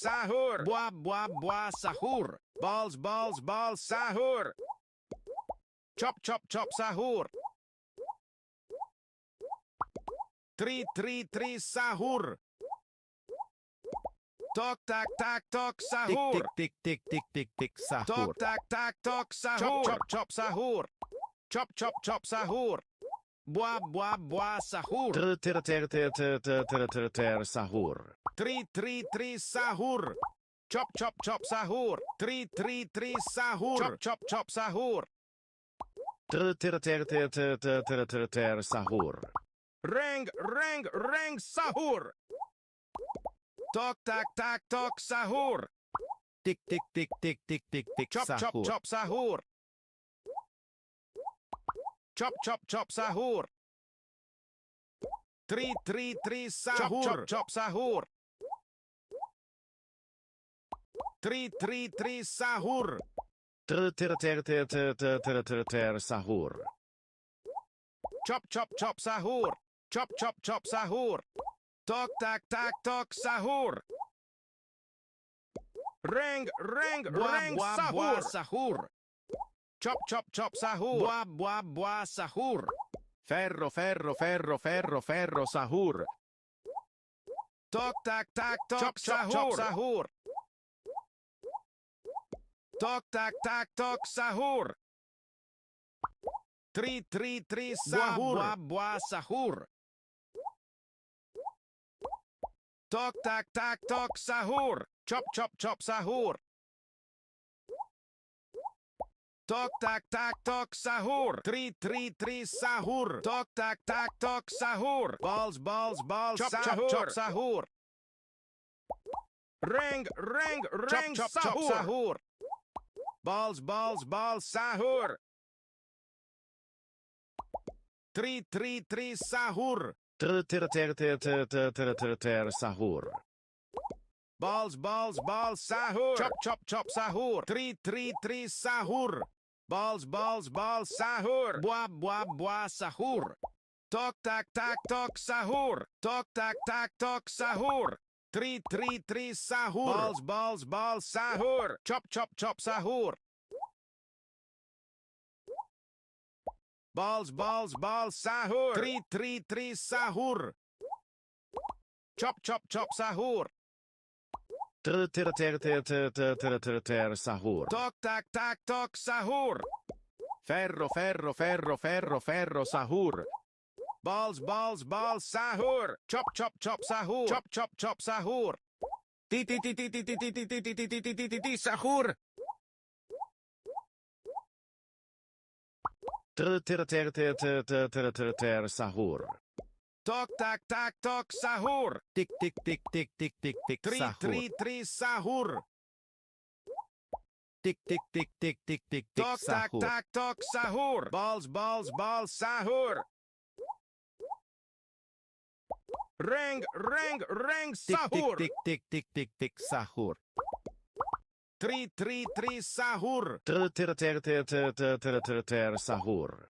sahur. Bois, bois, bois, sahur. Balls, balls, balls, sahur. Chop, chop, chop, sahur. Tri, sahur. Tok, tak, tak, tok, sahur. Tick, tick, tick, tick, tick, sahur. Tok, tak, tak, tok, sahur. Chop, chop, chop, sahur. Chop, chop, chop, sahur. Bois, bois, bois, sahur. Sahur. Tri, sahur. Chop, chop, chop, sahur. Tri, sahur. Chop, chop, chop, sahur. Sahur. Reng, reng, reng, sahur. Tok, tak, tak, tok, sahur. Tick, tick, tick, tick, tick, tick, tick, Chop, sahur. chop, chop, sahur. Chop, chop, chop, sahur. Tri, sahur. Chop, chop, chop, sahur. Tri, sahur. Sahur. Chop, chop, chop, sahur. Chop, chop, chop, sahur. Tok, tak, tak, tok, sahur. Reng, reng, reng, sahur. Sahur. Chop, chop, chop, sahur. Bois, bois, bois, sahur. Ferro, ferro, ferro, ferro, ferro, sahur. Tok, tak, tak, tok, sahur. Sahur. Tok, tak, tak, tok, sahur. Tri, sahur. Bois, bois, sahur. Tok, tak, tak, tok, sahur. Chop, chop, chop, sahur. Tok, tak, tak, tok, sahur. Tri, sahur. Tok, tak, tak, tok, sahur. Balls, balls, balls, chop, sahur. Chop, chop, sahur. Reng, reng, reng, chop, chop, chop, sahur. Balls, balls, balls, sahur. Tri, sahur. Sahur. Balls, balls, balls, sahur. Chop, chop, chop, sahur. Tri, sahur. Balls, balls, balls, sahur. Bois, bois, bois, sahur. Tok, tak, tak, tok, sahur. Tok, tak, tak, tok, sahur. Tri, sahur. Balls, balls, balls, sahur. Chop, chop, chop, sahur. Balls, balls, balls, sahur. Tri, sahur. Chop, chop, chop, sahur. Sahur. Tok, tak, tak, tok, sahur. Ferro, ferro, ferro, ferro, ferro, sahur. Balls, balls, balls, sahur. Chop, chop, chop, sahur. Chop, chop, chop, sahur. Sahur. Sahur. Tok, tak, tak, tok, sahur. Tick, tick, tick, tick, tick, tick, tick, sahur. Tri, sahur. Tick, tick, tick, tick, tick, tick, tick, Tok, tak, sahur. tak, tok, sahur. Balls, balls, balls, sahur. Reng, reng, reng, sahur. Tick, tick, tick, tick, tick, tick, sahur. Tri, sahur. Sahur.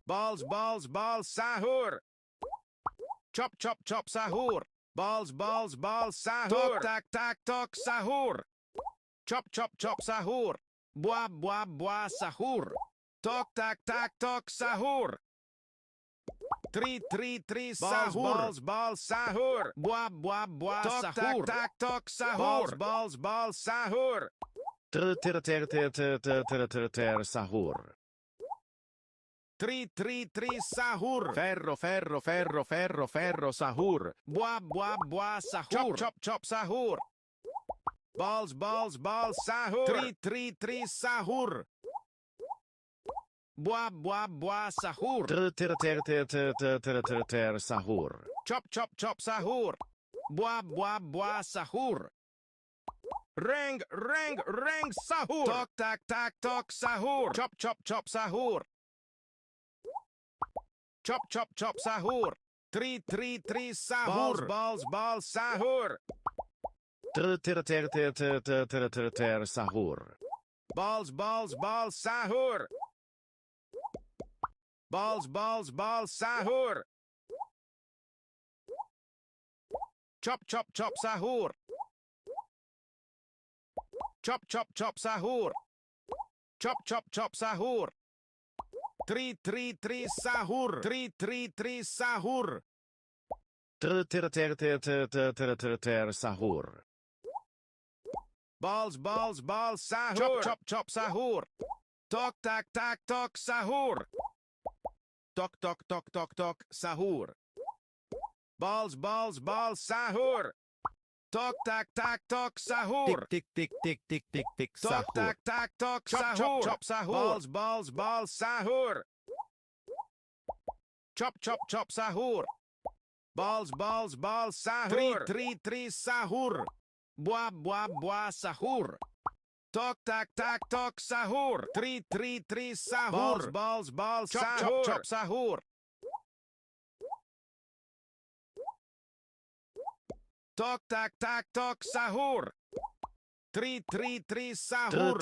Balls, balls, balls, sahur. Chop, chop, chop, sahur. Balls, balls, balls, sahur. Tok, tak, tak, tok, sahur. Chop, chop, chop, sahur. Bois, bois, bois, sahur. Tok, tak, tak, tok, sahur. Tri, sahur. Balls, balls, sahur. Bois, bois, bois, Tok, tak, sahur. tak, tok, sahur. Balls, balls, sahur. Sahur. Tri, sahur. Ferro, ferro, ferro, ferro, ferro, sahur. Bois, bois, bois, sahur. Chop, chop, chop, sahur. Balls, balls, balls, sahur. Tri, sahur. Bois, bois, bois, sahur. Sahur. Chop, chop, chop, sahur. Bois, bois, bois, sahur. Reng, reng, reng, sahur. Tok, tak, tak, tok, sahur. Chop, chop, chop, sahur. Chop, chop, chop, sahur. Tri, sahur. Balls, balls, sahur. Sahur. Balls, balls, balls, sahur. Balls, balls, balls, sahur. Chop chop chop sahur. Chop chop chop sahur. Chop chop chop sahur. 3 sahur. 3 sahur. Sahur. Balls sahur. Chop chop chop sahur. Tok tak sahur. Tok tok sahur. Balls sahur. Tok tak sahur. Tick Tok sahur. tak sahur. Chop sahur. Balls sahur. Chop sahur. Balls sahur. 3 sahur. Buah sahur. Tok tak sahur. 3 sahur. Balls sahur. Chop sahur. Tok tak sahur. 3 sahur.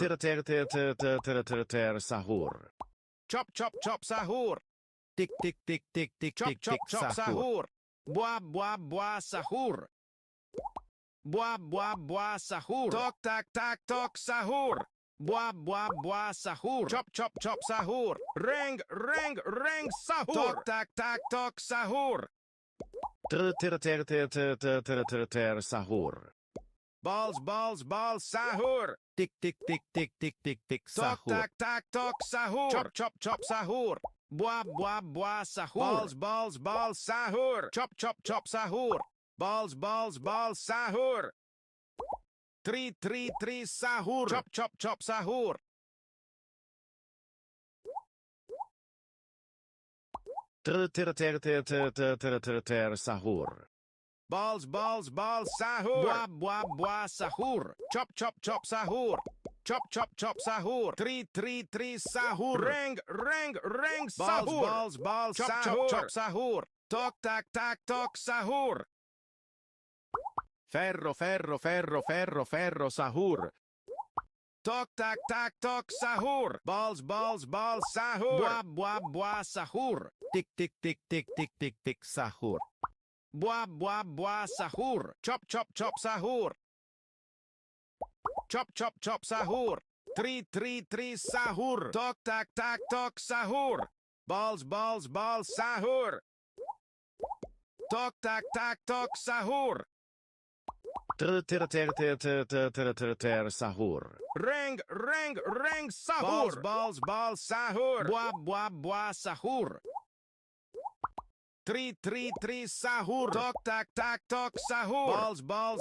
Sahur. Chop sahur. Tick Chop sahur. sahur. Buah sahur. Buah sahur. Tok tak sahur. Buah sahur. Chop sahur. Reng sahur. Tok tak sahur. Sahur. Balls sahur. Tick Tok sahur. tak sahur. Chop sahur. Buah sahur. Balls sahur. Chop sahur. Balls sahur. 3 sahur. Chop sahur. Sahur. Balls sahur. Buah sahur. Chop sahur. Chop sahur. 3 sahur. Reng sahur. Balls sahur. Chop sahur. Tok tak sahur. Ferro sahur. Tok tak sahur. Balls sahur. Buah sahur. Tick sahur. Buah sahur. Chop sahur. Chop sahur. 3 sahur. Tok tak sahur. Balls sahur. Tok tak sahur. Sahur. Reng sahur. Balls sahur. Buah sahur. 3 sahur. Tok tak sahur.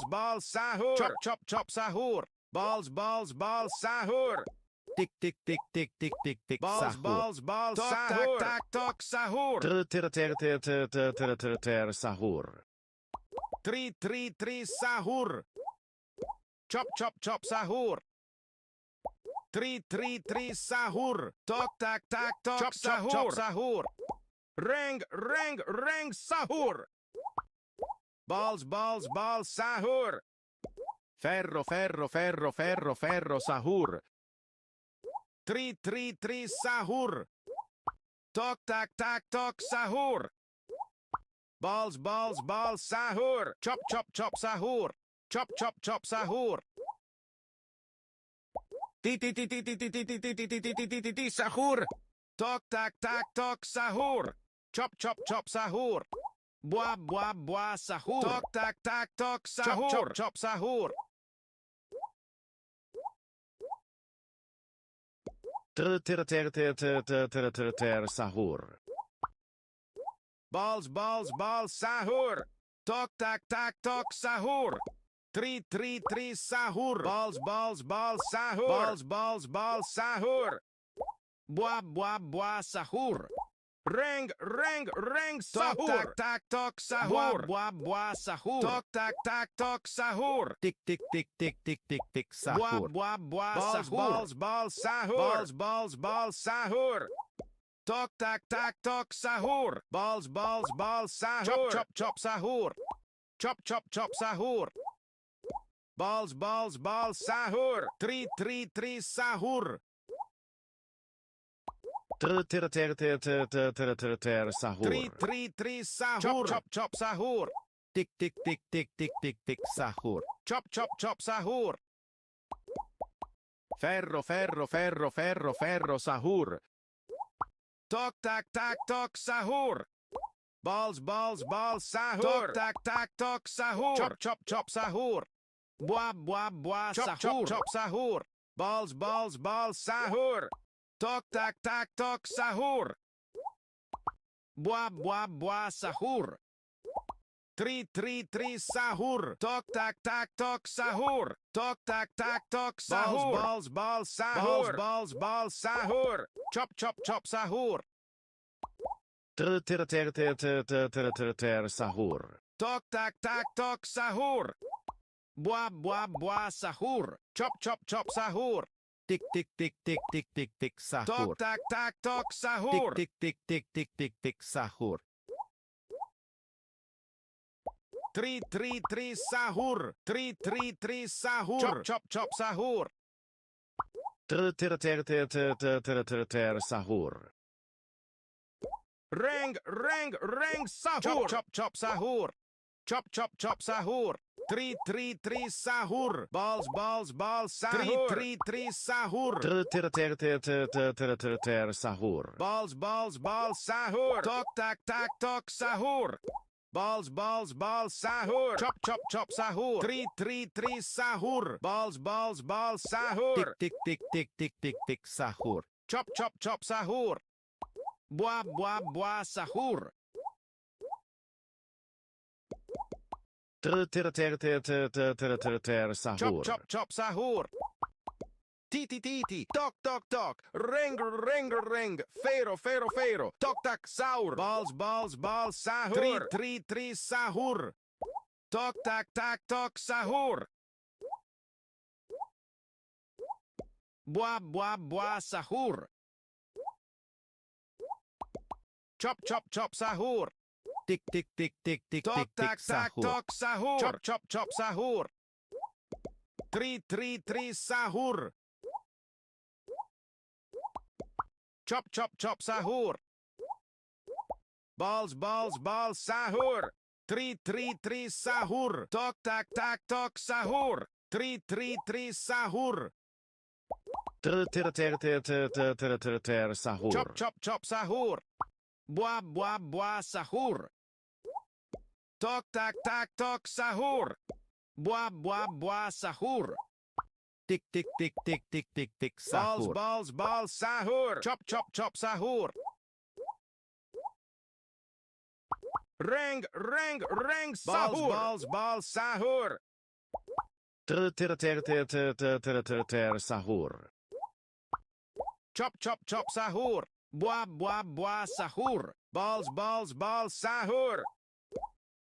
Balls sahur. Chop sahur. Balls sahur. Tick Balls sahur. sahur. Tok sahur. Sahur. 3 sahur. Chop sahur. 3 sahur. Tok tak sahur. Reng sahur. Balls sahur. Ferro sahur. 3 sahur. Tok tak sahur. Balls sahur. Chop sahur. Chop sahur. Sahur. Tok tak sahur. Chop sahur. Buah sahur. Tok tak sahur. Chop sahur. Sahur. Balls sahur. Tok tak sahur. 3 sahur. Balls sahur. Balls sahur. Buah sahur. Reng sahur. Tok sahur. Buah sahur. Tok tak sahur. Tick sahur. Buah Balls, sahur. Balls sahur. Balls sahur. Tok tak sahur. Balls sahur. Chop sahur. Chop sahur. Balls sahur. 3 sahur. Sahur. 3 sahur. Chop sahur. Tik tik tik tik tik tik tik sahur. Chop chop chop sahur. Ferro ferro ferro ferro ferro sahur. Tok tak tak tok sahur. Balls balls balls sahur. Tok tak tak tok sahur. Chop chop chop sahur. Bwa bwa bwa Chop, sahur. chop, Chop sahur. Balls balls balls sahur. Tok tak tak tok sahur. Bwa bwa bwa sahur. 3 sahur. Tok tak tak tok sahur. Tok tak tak tok sahur. Balls balls sahur. Balls balls sahur. Chop chop chop sahur. Ter ter ter ter ter ter ter ter ter sahur. Tok tak tak tok sahur. Bwa bwa bwa sahur. Chop chop chop sahur. Tik tik tik tik tik tik tik sahur. Tok tak tak tok Tik sahur. tik tik tik tik tik tik sahur. 3 sahur. 3 sahur. Chop chop chop sahur. Ter ter ter ter ter ter ter ter ter sahur. Rang sahur. Chop chop chop sahur. Chop chop chop sahur. 3 sahur. Balls balls balls sahur. 3 sahur. Ter ter ter ter ter ter ter ter ter sahur. Balls balls balls sahur. Tok tak tak tok sahur. Balls balls balls sahur. Chop chop chop sahur. 3 sahur. Balls balls balls sahur. Tik tik tik tik tik tik tik sahur. Chop chop chop sahur. Bwa bwa bwa sahur. Ter ter ter ter ter ter ter ter ter Chop sahur. chop chop sahur. Titi, tok tok tok, ring ring, Pharaoh, tok tak sahur, balls balls sahur, 3 sahur, tok tak tok sahur, bwa bwa sahur, chop chop chop sahur, Tik tik tik tik tik tok tik tik tak sahur. tok sahur, chop chop chop sahur, 3 sahur. Chop chop chop sahur. Balls balls sahur. 3 sahur. Tok tak tok sahur. 3 sahur. Ter ter ter ter ter ter ter ter ter sahur. Chop chop chop sahur. Bwa bwa sahur. Tok tak tok sahur. Bwa bwa sahur. Tik tik tik tik tik tik tik sahur. Balls sahur. Chop chop chop sahur. Ring sahur. Balls sahur. Ter ter ter ter ter ter ter ter ter sahur. Chop chop chop sahur. Bwa bwa sahur. Balls sahur.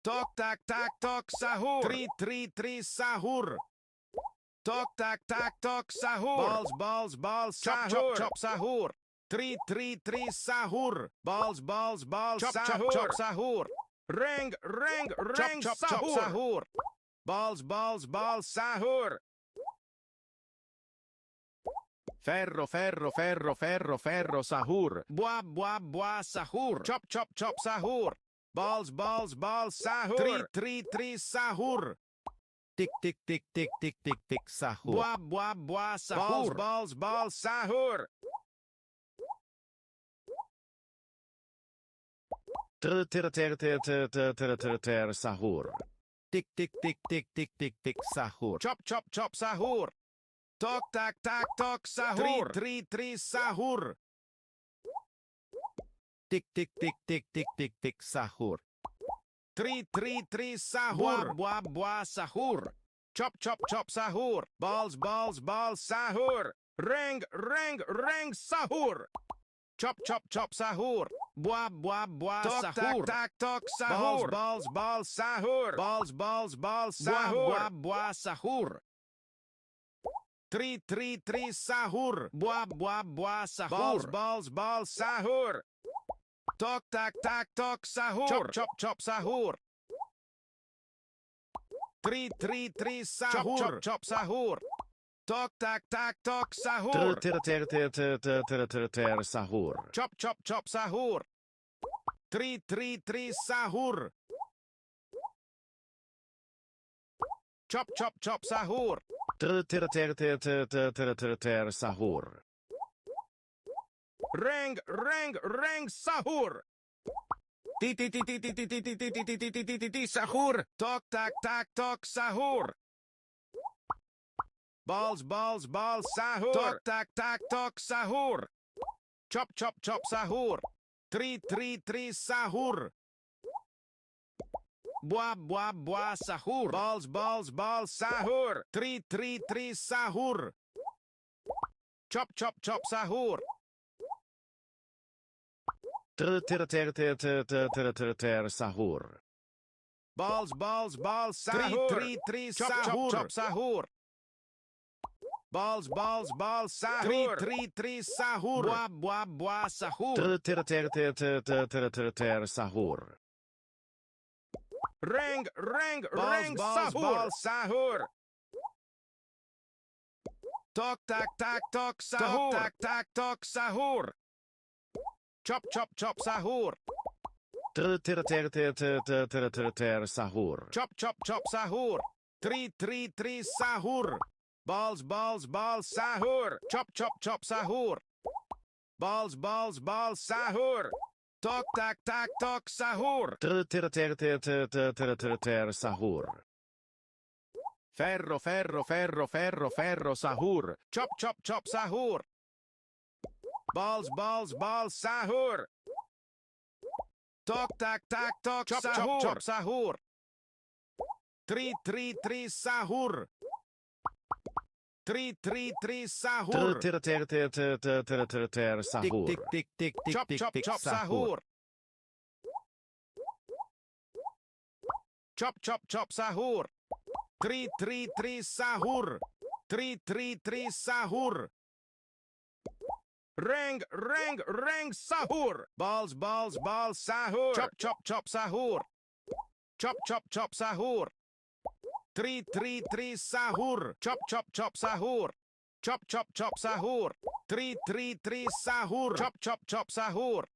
Tok tak tok sahur. 3 sahur. Tok tak tok sahur. Balls sahur. Chop chop sahur. 3 sahur. Balls sahur. Chop sahur. Ring chop sahur. Balls sahur. Ferro ferro ferro ferro ferro sahur. Bwa bwa sahur. Chop chop sahur. Balls sahur. 3 sahur. Tik tik tik tik tik tik tik sahur. Bwa sahur. Balls sahur. Ter ter ter ter ter ter ter ter ter sahur. Tik tik tik tik tik tik tik sahur. Chop chop sahur. Tok tak tok sahur. 3 sahur. Tik tik tik tik tik tik tik sahur. 3 sahur. Bwa sahur. Chop chop sahur. Balls sahur. Ring sahur. Chop chop sahur. Bwa sahur. Tak tok sahur. Balls sahur. Balls sahur. Bwa sahur. 3 sahur. Bwa sahur. Balls sahur. Tok tak tok sahur. Chop sahur. 3 sahur. Chop sahur. Tok tak tok sahur. Ter ter ter ter ter ter ter ter sahur. Chop chop sahur. 3 sahur. Chop chop chop sahur. Sahur. Reng reng reng sahur. Ti ti ti ti ti ti ti ti ti ti ti ti ti ti ti sahur. Tok tak tak tok sahur. Balls balls balls sahur. Tok tak tak tok sahur. Chop chop chop sahur. Tri tri tri sahur. Bois bois bois sahur. Balls balls balls sahur. Tri tri tri sahur. Chop chop chop sahur. Sahur. Balls balls balls sahur. Tri tri tri chop chop chop sahur. Balls balls balls sahur. Tri tri tri sahur. Bois bois bois sahur. Sahur. Reng reng reng sahur. Sahur. Tok tak tak tok sahur. Tak tak tok sahur. Chop chop chop sahur. Sahur. Chop chop chop sahur. Tri tri tri sahur. Balls balls balls sahur. Chop chop chop sahur. Balls balls balls sahur. Tok tak tak tok sahur. Sahur. Ferro ferro ferro ferro ferro sahur. Chop chop chop sahur. Balls balls balls sahur. Tok tak tak tok chop sahur. Chop sahur. Tri tri tri sahur. Tri tri tri sahur. Sahur. Tik tik tik tik chop chop chop sahur. Chop chop chop sahur. Tri tri tri sahur. Tri tri tri sahur. Reng reng reng sahur. Balls balls balls sahur. Chop chop chop sahur. Chop chop chop sahur. Tri tri tri sahur. Chop chop chop sahur. Chop chop chop sahur. Tri tri tri sahur. Chop chop chop sahur.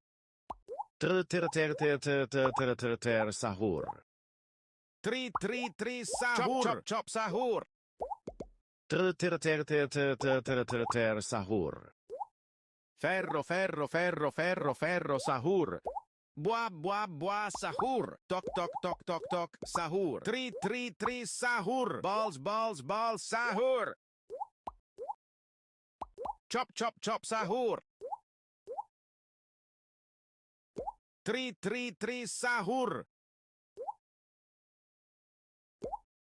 Sahur. Tri tri tri sahur. Chop chop chop sahur. Sahur. Ferro ferro ferro ferro ferro sahur. Bois bois bois sahur. Tok tok tok tok tok sahur. Tri tri tri sahur. Balls balls balls sahur. Chop chop chop sahur. Tri tri tri sahur.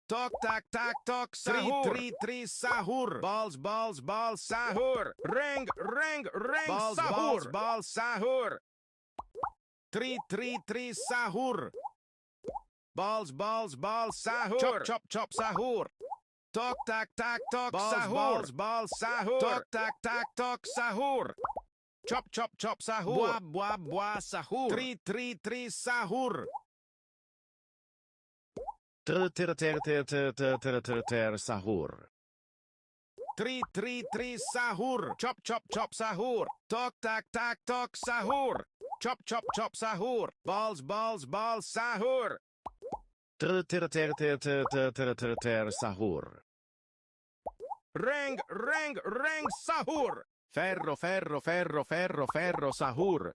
Tok tak tak tok sahur. Tri tri sahur. Balls balls balls sahur. Reng reng reng balls, sahur. Balls balls sahur. Tri tri tri sahur. Balls balls balls sahur. Chop chop chop sahur. Tok tak tak tok sahur. Balls balls sahur. Tok tak tak tok sahur. Chop chop chop sahur. Bois bois bois sahur. Tri tri tri sahur. Sahur. Tri tri tri sahur. Chop chop chop sahur. Tok tak tak tok sahur. Chop chop chop sahur. Balls balls balls sahur. Sahur. Reng reng reng sahur. Ferro ferro ferro ferro ferro sahur.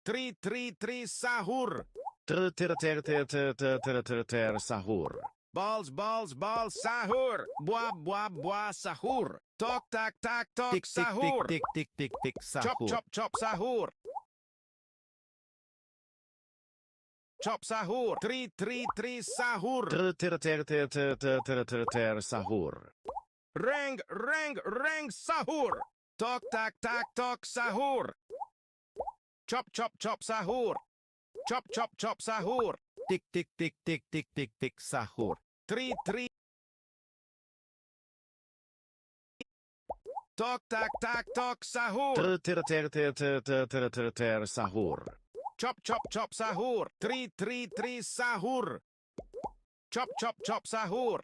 Tri tri tri sahur. Sahur. Balls balls balls sahur. Bois bois bois sahur. Tok tak tak tok sahur. Tik tik tik tik Chop sahur. chop chop sahur. Chop sahur. Tri tri tri sahur. Sahur. Reng reng reng sahur. Tok tak tak tok sahur. Chop chop chop sahur. Chop chop chop sahur. Tik tik tik tik tik tik tik sahur. Tri tri. Tok tak tak tok sahur. Sahur. Chop chop chop sahur. Tri tri tri sahur. Chop chop chop sahur.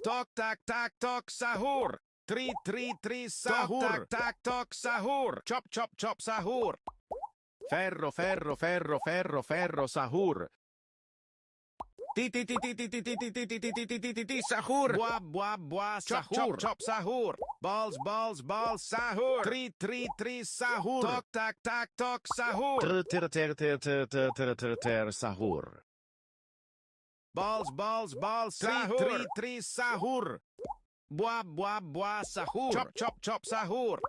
Tok tak tak tok sahur. Tri tri tri sahur. Tok tak tak tok sahur. Chop chop chop sahur. Ferro ferro ferro ferro ferro sahur. Sahur. Bua, sahur. Chop, sahur. Balls, sahur. Tri, sahur. Tok, sahur. Sahur. Balls, sahur. Tri, sahur. Bua, sahur. Chop, sahur.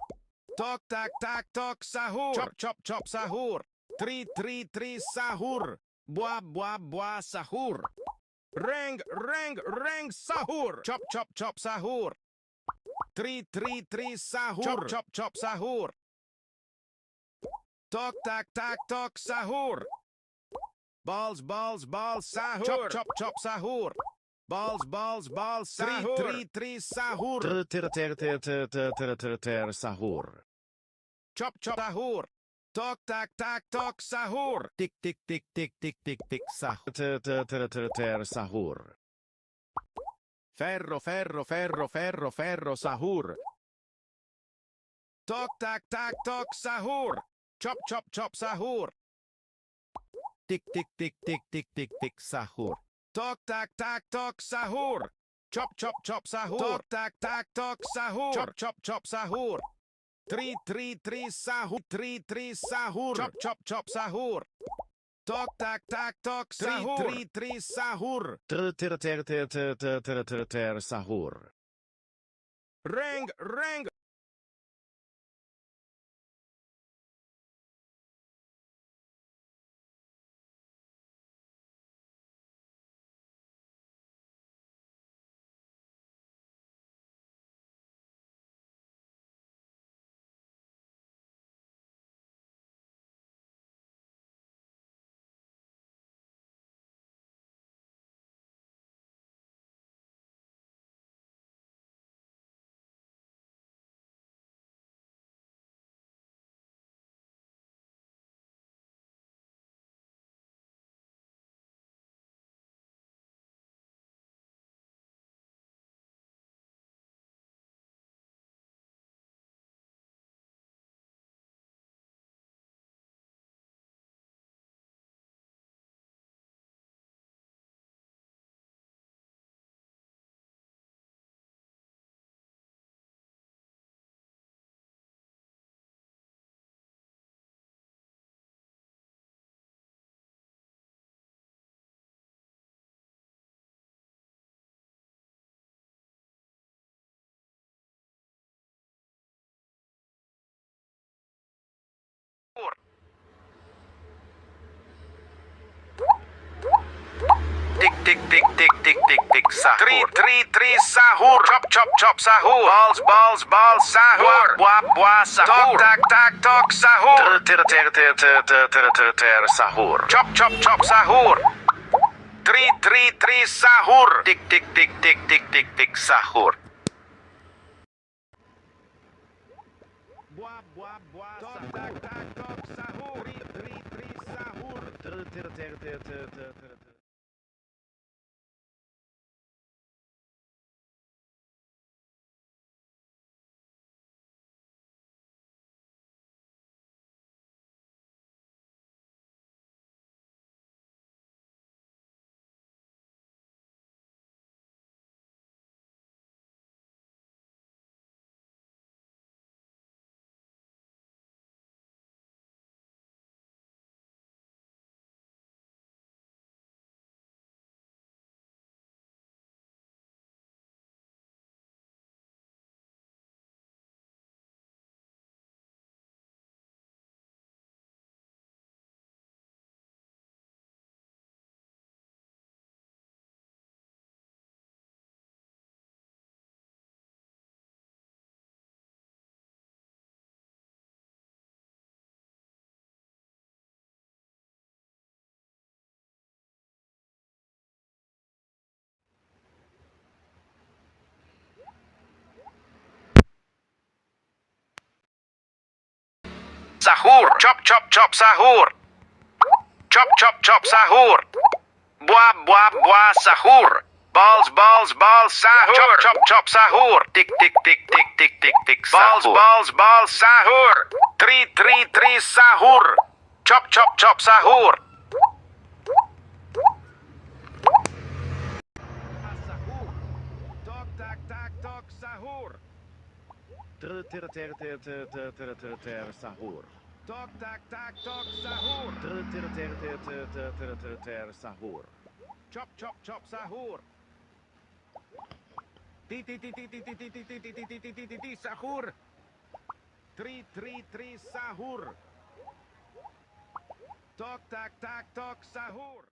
Tok, sahur. Chop, sahur. Tri, sahur. Bua, sahur. Reng, sahur. Chop, sahur. Tri, sahur. Chop, sahur. Tok, sahur. Balls, sahur. Chop, sahur. Balls, sahur. Tri, sahur. Sahur. Chop, sahur. Tok, sahur. Tik, sahur. Ferro, sahur. Tok, sahur. Chop, sahur. Tik, sahur. Tok, sahur. Chop, sahur. Tok, sahur. Chop, sahur. Tri, sahur. Tri, sahur. Chop, sahur. Tok, sahur. Tri, sahur. Sahur. Reng. Tik, sahur. Tri, sahur. Chop, sahur. Balls, sahur. Bua, sahur. Tok, sahur. Sahur. Chop, sahur. Tri, sahur. Tik, sahur. Bua, tok, sahur. Tri, sahur. Sahur. Chop, sahur. Chop, sahur. Bua, sahur. Balls, sahur. Chop, sahur. Tik, sahur. Balls, sahur. Tri, sahur. Chop, sahur. Sahur. Tok tak tak tok sahur. Sahur. Chop chop chop sahur. Ti ti ti ti ti ti ti ti ti ti ti ti ti ti ti sahur. Tri sahur. Tok tak tak tok sahur.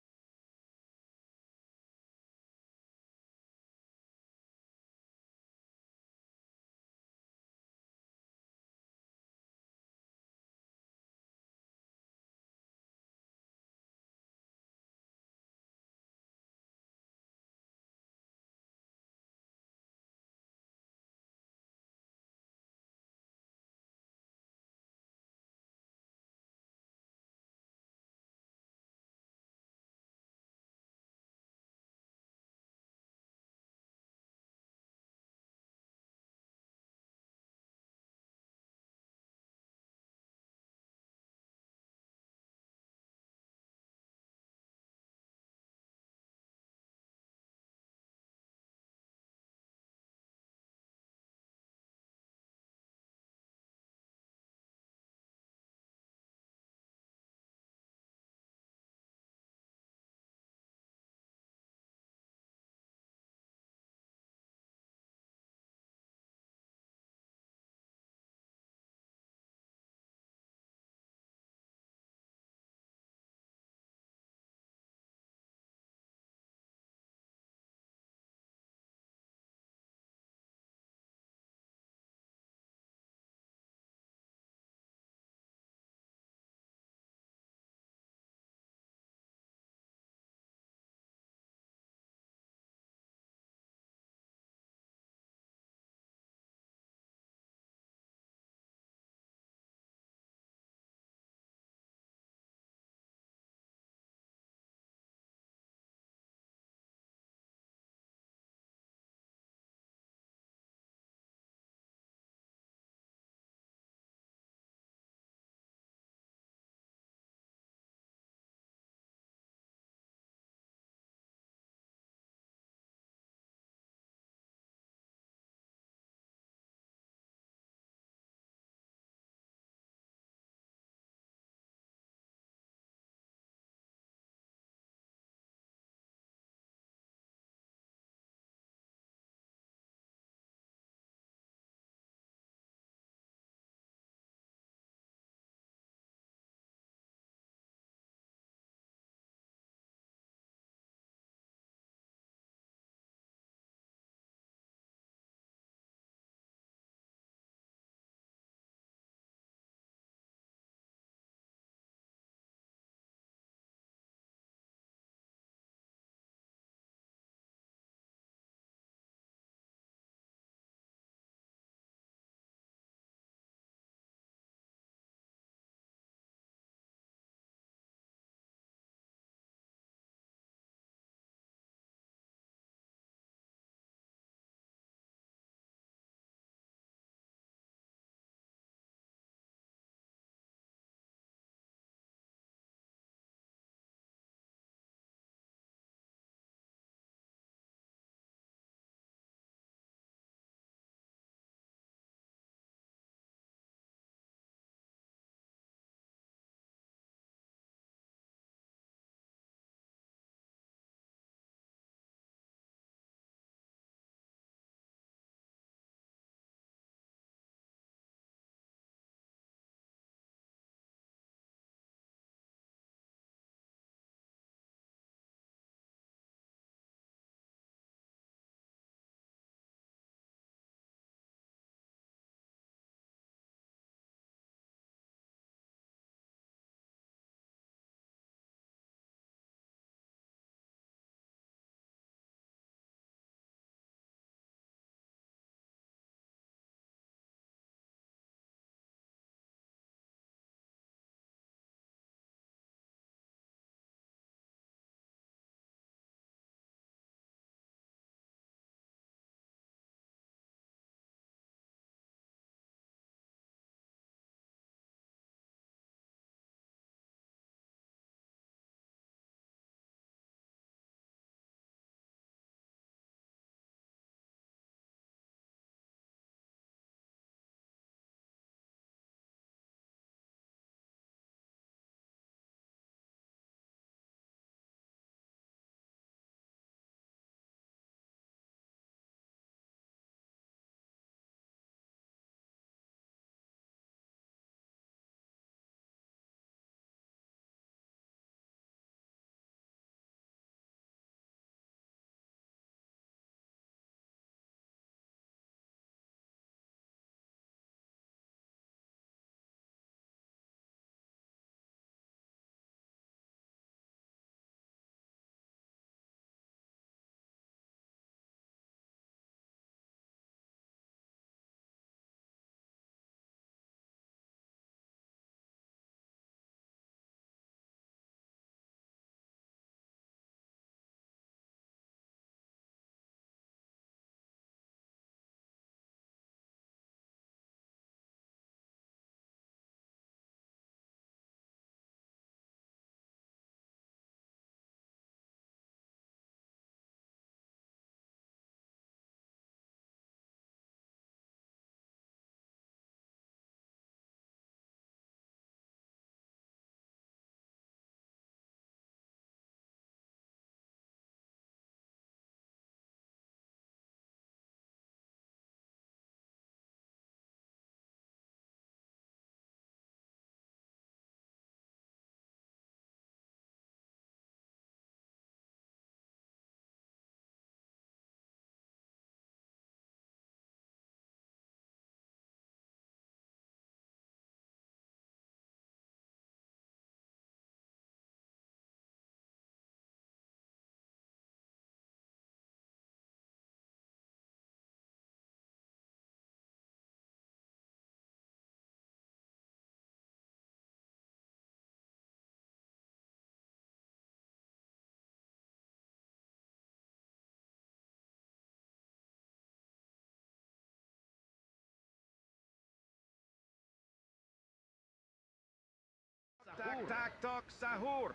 tak tok sahur.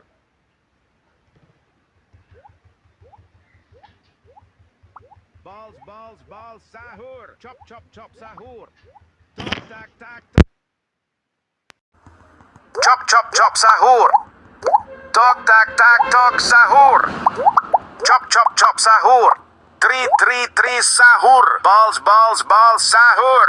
Balls sahur. Chop sahur. Tok tak tak. Chop sahur. Tok tak tak tok sahur. Chop sahur. Tri sahur. Balls sahur.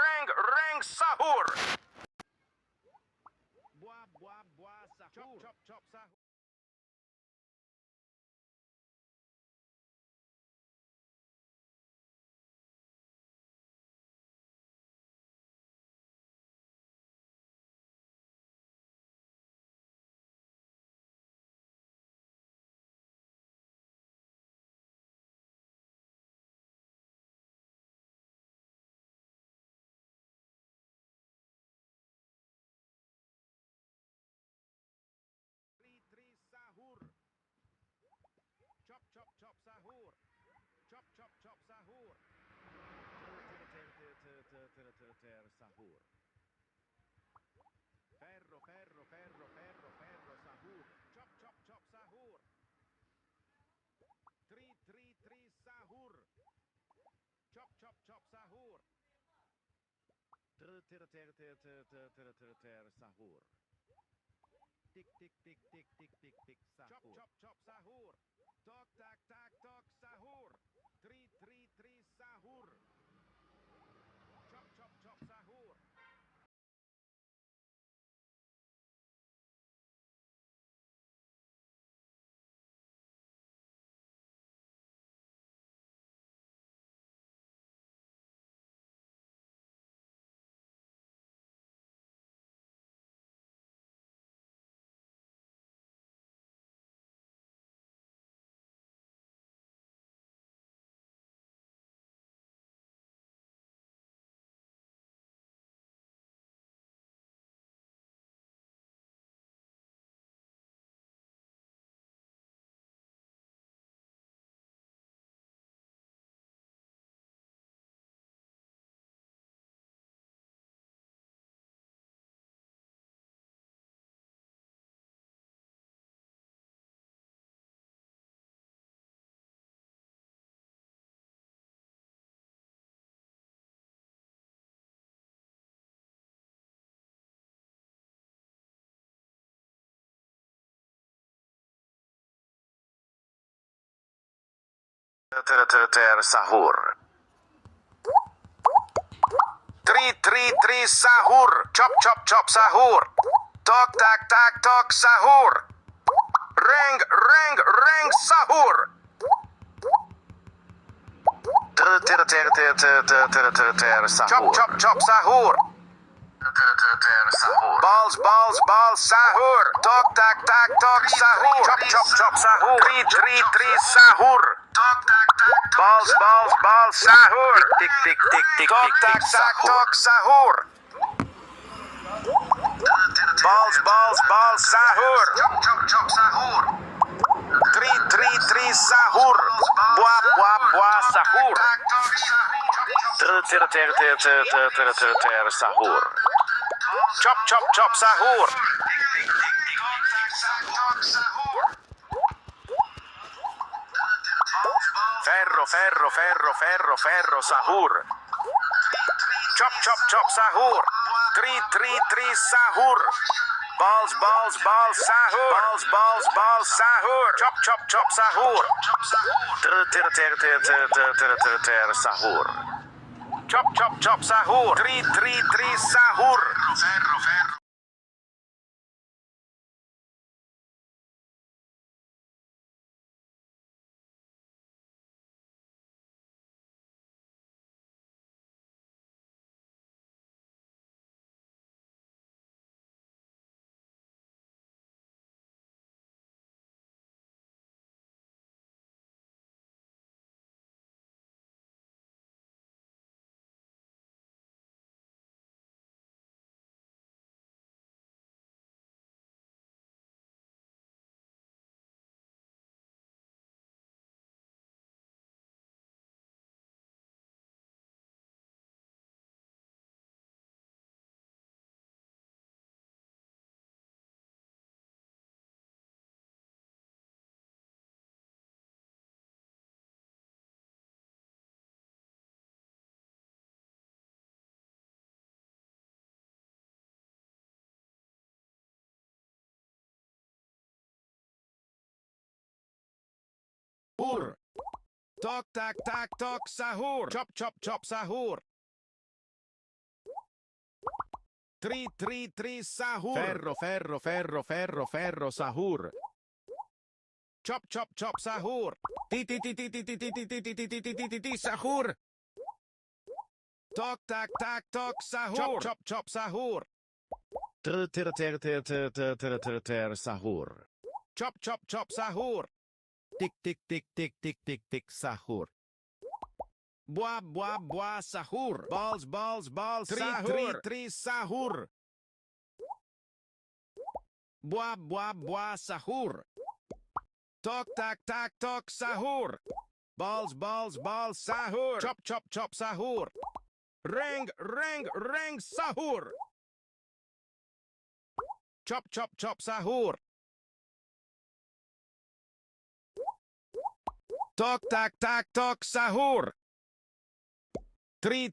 Reng sahur. Buah sahur. Chop sahur. Tri sahur. Chop sahur. Chop sahur. Sahur. Ferro sahur. Chop sahur. Tri sahur. Chop sahur. Sahur. Tik sahur. Chop sahur. Tok tak tak tok sahur. Tri sahur. Chop sahur. Sahur. Tri sahur. Chop chop chop sahur. Tok tak tak tok sahur. Reng reng reng sahur. Chop chop chop sahur. Balls balls balls sahur. Tok tak tak tok sahur. Chop chop chop sahur. Tri sahur. Balls balls balls sahur. Tik tik tik tik Tok tik tak tik tak sahur. tok sahur. Balls balls balls sahur. Tri sahur. Buah buah buah sahur. Sahur. Chop chop chop sahur. Ferro ferro ferro ferro ferro sahur. Chop chop chop sahur. Tri sahur. Balls balls balls sahur. Balls balls balls sahur. Chop chop chop sahur. Sahur. Chop chop chop sahur. Tri sahur. Sahur. Tok tak tak tok sahur. Chop chop chop sahur. Tri sahur. Ferro ferro ferro ferro ferro sahur. Chop chop chop sahur. Ti sahur. Tok tak tak tok sahur. Chop chop chop sahur. Sahur. Chop chop chop sahur. Tik tik tik tik tik tik tik sahur. Buah buah buah sahur. Balls balls balls sahur. Tri sahur. Buah buah buah sahur. Tok tak tak tok sahur. Balls balls balls sahur. Chop chop chop sahur. Reng reng reng sahur. Chop chop chop sahur. Tok tak tak tok sahur. Tri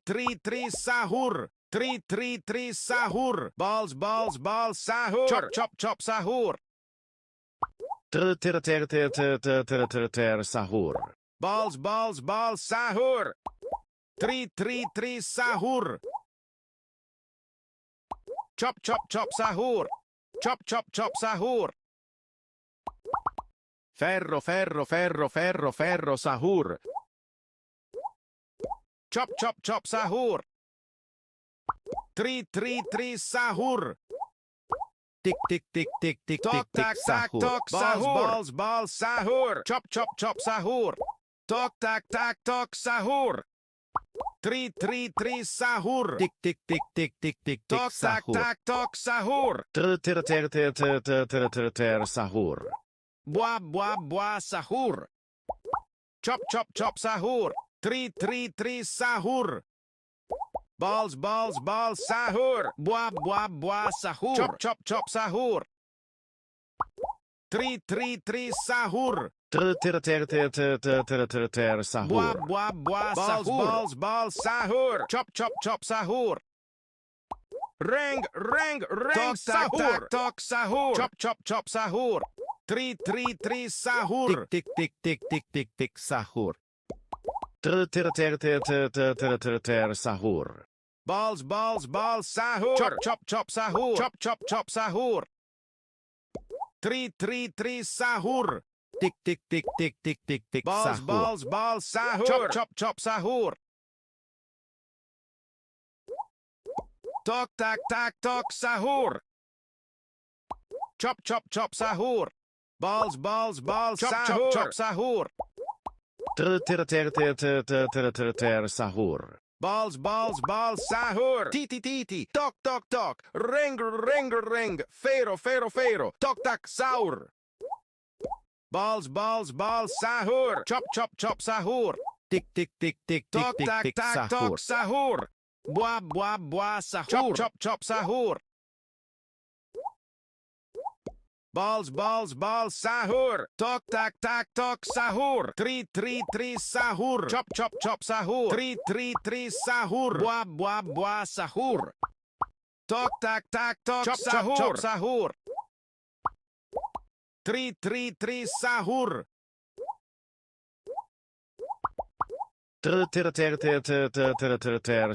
sahur. Tri sahur. Balls balls balls sahur. Chop chop chop sahur. Sahur. Balls balls balls sahur. Tri sahur. Chop chop chop sahur. Chop chop chop sahur. Ferro ferro ferro ferro ferro sahur. Chop chop chop sahur. Tri sahur. Tik tik tik tik tik tik Tok tik tak tak sahur. tok sahur. Balls balls sahur. Chop chop chop sahur. Tok tak tak tok sahur. Tri sahur. Tik tik tik tik tik tik tik Tok tak sahur. tak tok sahur. Sahur. Buah buah buah sahur. Chop chop chop sahur. Tri sahur. Balls balls balls sahur. Buah buah buah sahur. Chop chop chop sahur. Tri sahur. Sahur. Buah buah buah sahur. Balls balls sahur. Chop chop chop sahur. Reng reng reng sahur. Tok sahur. Chop chop chop sahur. Tri sahur. Tik tik tik tik tik tik tik tik sahur. Sahur. Balls, balls, balls, sahur. Chop, chop, chop, sahur. Chop, chop, chop, sahur. Tri, tri, tri, sahur. Tik tik tik tik tik tik tik Balls, sahur. balls, balls, sahur. Chop, chop, chop, sahur. Tok, tak, tak, tok, sahur. Chop, chop, chop, sahur. Balls, balls, balls, chop, chop, chop, sahur. Sahur. Balls, balls, balls, sahur. Titi, titi, tok, tok, tok. Ring, ring, ring. Pharaoh, Pharaoh, Pharaoh. Tok, tak, saur. Balls, balls, balls, sahur. Chop, chop, chop, sahur. Tik tik tik tik tik Tok, tik tak, tik tak, tok, sahur. sahur. Bua, bua, bua, sahur. Chop, chop, chop, sahur. Balls, balls, balls, sahur. Tok, tak, tak, tok, sahur. Tri, tri, tri, sahur. Chop, chop, chop, sahur. Tri, tri, tri, sahur. Bua, bua, bua, sahur. Tok, tak, tak, tok, chop, sahur. Chop, chop, sahur. Tri, tri, tri, sahur.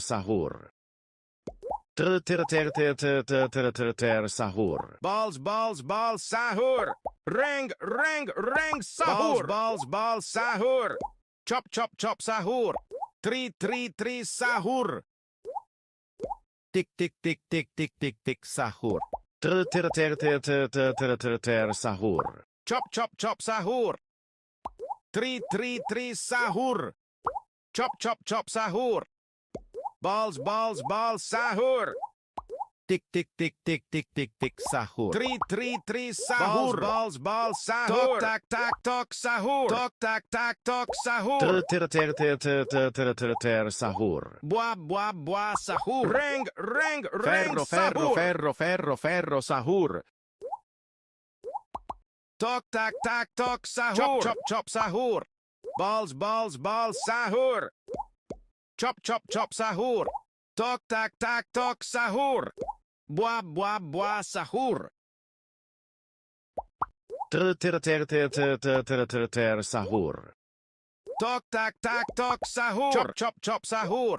Sahur. Sahur. Balls, balls, balls, sahur. Ring, ring, ring, sahur. Balls, balls, balls, sahur. Chop, chop, chop, sahur. Tri, tri, tri, sahur. Tik tik tik tik tik tik tik sahur. Sahur. Chop, chop, chop, sahur. Tri, tri, tri, sahur. Chop, chop, chop, sahur. Balls, balls, balls, sahur. Tik tik tik tik tik tik tik sahur. Tri, tri, tri, sahur. Balls, balls, balls, sahur. Tok, tak, tak, tok, sahur. Tok, tak, tak, tok, sahur. Sahur. Bua, bua, bua, sahur. Ring, ring, ring, Ferro, ferro, sahur. ferro, ferro, ferro, sahur. Tok, tak, tak, tok, sahur. Chop, chop, chop, sahur. Balls, balls, balls, sahur. Chop, chop, chop, sahur. Tok, tak, tak, tok, sahur. Bua, bua, bua, sahur. Sahur. Tok, tak, tak, tok, sahur. Chop, chop, chop, sahur.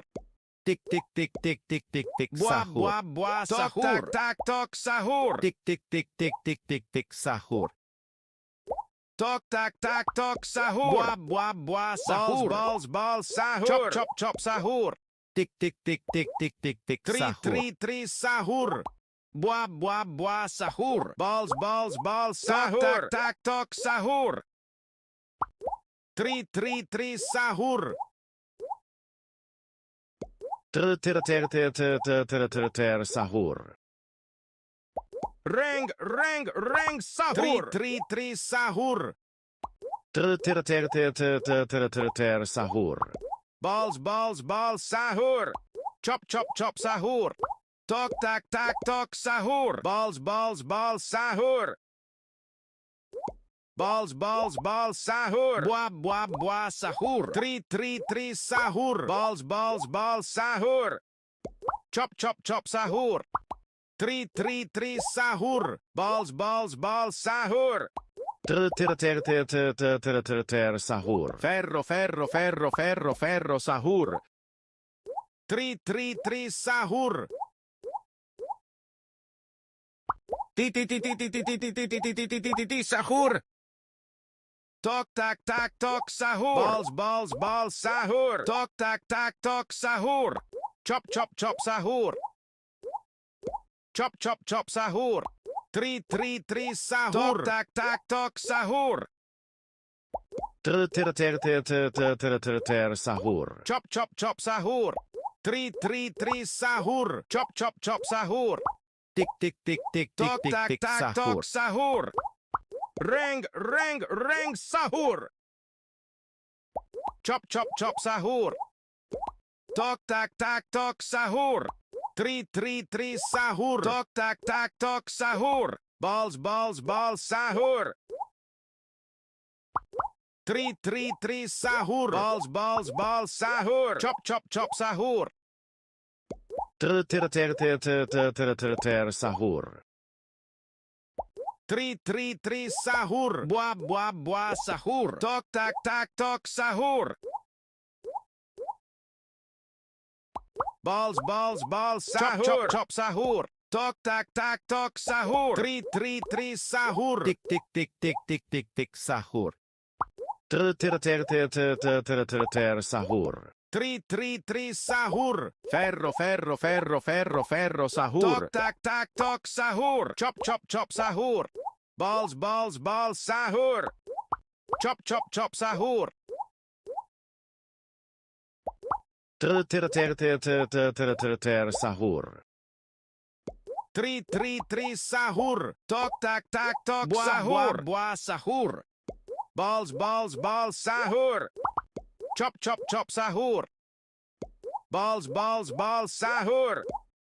Tik tik tik tik tik tik tik Bua, sahur. bua, bua, sahur. Tok, tak, tak, tok, sahur. Tik tik tik tik tik tik tik sahur. Tok, tak, tak, tok, sahur. Bua, bua, bua, sahur. Balls, balls, balls, sahur. Chop, chop, chop, sahur. Tik tik tik tik tik tik tik Tri, sahur. tri, tri, sahur. Bua, bua, bua, sahur. Balls, balls, balls, sahur. Tak, tak, tok, sahur. Tri, tri, tri, sahur. Sahur. Ring, ring, ring, sahur. Tri, tri, tri, sahur. Sahur. Balls, balls, balls, sahur. Chop, chop, chop, sahur. Tok, tak, tak, tok, sahur. Balls, balls, balls, sahur. Balls, balls, balls, sahur. Bua, bua, bua, sahur. Tri, tri, tri, sahur. Balls, balls, balls, sahur. Chop, chop, chop, sahur. Tri, tri, tri, sahur. Balls, balls, balls, sahur. Sahur. Ferro, ferro, ferro, ferro, ferro, sahur. Tri, tri, tri, sahur. Ti ti ti ti ti ti ti ti ti ti ti ti ti ti sahur. Tok, tak, tak, tok, sahur. Balls, balls, balls, sahur. Tok, tak, tak, tok, sahur. Chop, chop, chop, sahur. Chop, chop, chop, sahur. Tri, tri, tri, sahur. Tok, tak, tak, tok, sahur. Sahur. Chop, chop, chop, sahur. Tri, tri, tri, sahur. Chop, chop, chop, sahur. Tik tik tik tik tik Tok, tik tak, tik tak, sahur. tok, sahur. Ring, ring, ring, sahur. Chop, chop, chop, sahur. Tok, tak, tak, tok, sahur. Tri, tri, tri, sahur. Tok, tak, tak, tok, sahur. Balls, balls, balls, sahur. Tri, tri, tri, sahur. Balls, balls, balls, sahur. Chop, chop, chop, sahur. Sahur. Tri, tri, tri, sahur. Bua, bua, bua, sahur. Tok, tak, tak, tok, sahur. Balls, balls, balls, sahur. Chop, chop, chop, sahur. Tok, tak, tak, tok, sahur. Tri, tri, tri, sahur. Tik, tik, tik, tik, tik, tik, tik, sahur. Ter, ter, ter, ter, ter, ter, ter, ter, ter, sahur. Tri, tri, tri, sahur. Ferro, ferro, ferro, ferro, ferro, sahur. Tok, tak, tak, tok, sahur. Chop, chop, chop, sahur. Balls, balls, balls, sahur. Chop, chop, chop, sahur. Ter, ter, ter, ter, ter, ter, ter, ter, ter, sahur. Tri, tri, tri, sahur. Tok, tak, tak, tok, sahur. Bua, bua, sahur. Balls, balls, balls, sahur. Chop, chop, chop, sahur. Balls, balls, balls, sahur.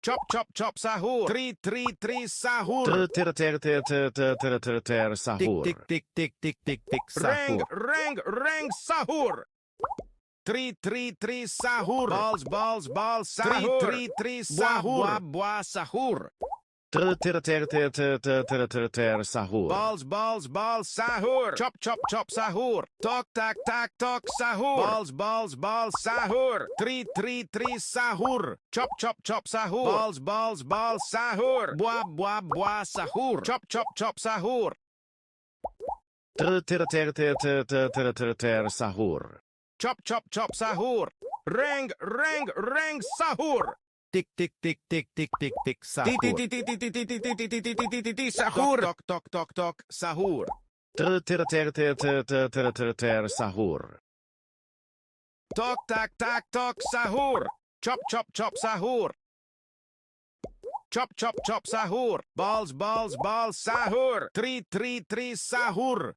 Chop, chop, chop, sahur. Tri, tri, tri, sahur. Ter, ter, ter, ter, ter, ter, ter, ter, sahur. Tik, tik, tik, tik, tik, tik, sahur. Reng, reng, sahur. Tri, tri, tri, sahur. Balls, balls, balls, sahur. Tri, tri, tri, sahur. Bua, bua, sahur. Ter, ter, ter, ter, ter, ter, ter, ter, ter, sahur. Balls, balls, balls, sahur. Chop, chop, chop, sahur. Tok, tak, tak, tok, sahur. Balls, balls, balls, sahur. Tri, tri, tri, sahur. Chop, chop, chop, sahur. Balls, balls, balls, sahur. Bua, bua, bua, sahur. Chop, chop, chop, sahur. Ter, ter, ter, ter, ter, ter, ter, ter, ter, sahur. Chop, chop, chop, sahur. Reng, reng, reng, sahur. Tik, tik, tik, tik, tik, tik, tik, sahur. Sahur. Tok, tok, tok, tok, sahur. Ter, ter, ter, ter, ter, ter, ter, ter, ter, sahur. Tok, tak, tak, tok, sahur. Chop, chop, chop, sahur. Chop, chop, chop, sahur. Balls, balls, balls, sahur. Tri, tri, tri, sahur.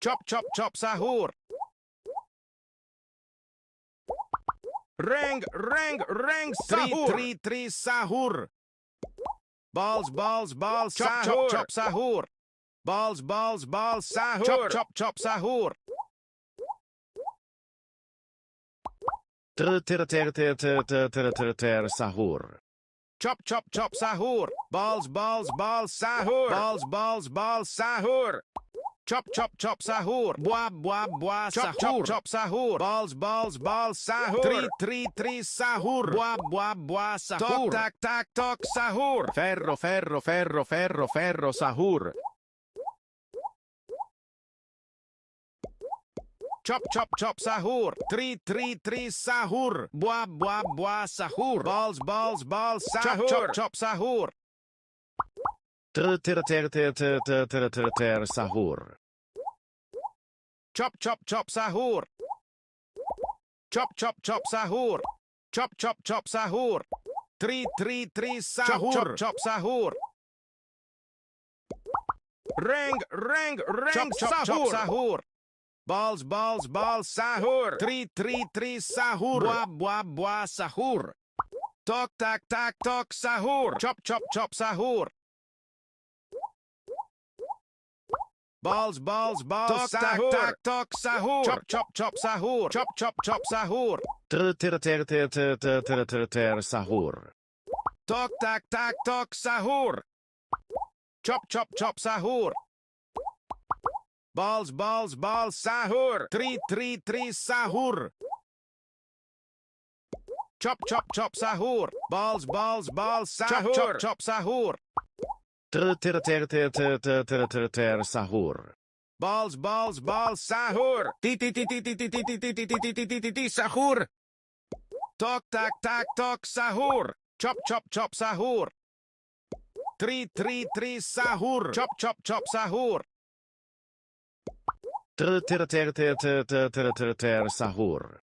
Chop, chop, chop, sahur. Reng, reng, reng, sahur. Tri, tri, tri, sahur. Balls, balls, balls, chop, chop, chop, sahur. Balls, balls, balls, sahur. Chop, chop, chop, sahur. Ter, ter, ter, ter, ter, ter, ter, ter, ter, sahur. Chop, chop, chop, sahur. Balls, balls, balls, sahur. Balls, balls, balls, sahur. Chop, chop, chop, sahur. Bua, bua, bua, sahur. Chop, chop, sahur. Balls, balls, balls, sahur. Tri, tri, tri, sahur. Bua, bua, bua, sahur. Tok, tak, tak, tok, sahur. Ferro, ferro, ferro, ferro, ferro, sahur. Chop, chop, chop, sahur. Tri, tri, tri, sahur. Bua, bua, bua, sahur. Balls, balls, balls, sahur. Chop, chop, chop, sahur. Ter, ter, ter, ter, ter, ter, ter, ter, ter, sahur. Chop, chop, chop, sahur. Chop, chop, chop, sahur. Chop, chop, chop, sahur. Tri, tri, tri, sahur. Chop, chop, chop, sahur. Reng, reng, reng, chop, chop, sahur. Balls, balls, balls, sahur. Tri, tri, tri, sahur. Bua, bua, bua, sahur. Tok, tak, tak, tok, sahur. Chop, chop, chop, sahur. Balls, balls, balls, tok, sahur. Tak, tak, tok, sahur. Chop, chop, chop, sahur. Chop, chop, chop, sahur. Ter, ter, ter, ter, ter, ter, ter, ter, ter, sahur. Tok, tak, tak, tok, sahur. Chop, chop, chop, sahur. Balls, balls, balls, sahur. Tri, tri, tri, sahur. Chop, chop, chop, sahur. Balls, balls, balls, sahur. Chop, chop, chop, sahur. Ter, ter, ter, ter, ter, ter, ter, ter, ter, sahur. Balls, balls, balls, sahur. Ti, ti, ti, ti, ti, ti, ti, ti, ti, ti, ti, ti, ti, ti, ti, sahur. Tok, tak, tak, tok, sahur. Chop, chop, chop, sahur. Tri, tri, tri, sahur. Chop, chop, chop, sahur. Ter, ter, ter, ter, ter, ter, ter, ter, ter, sahur.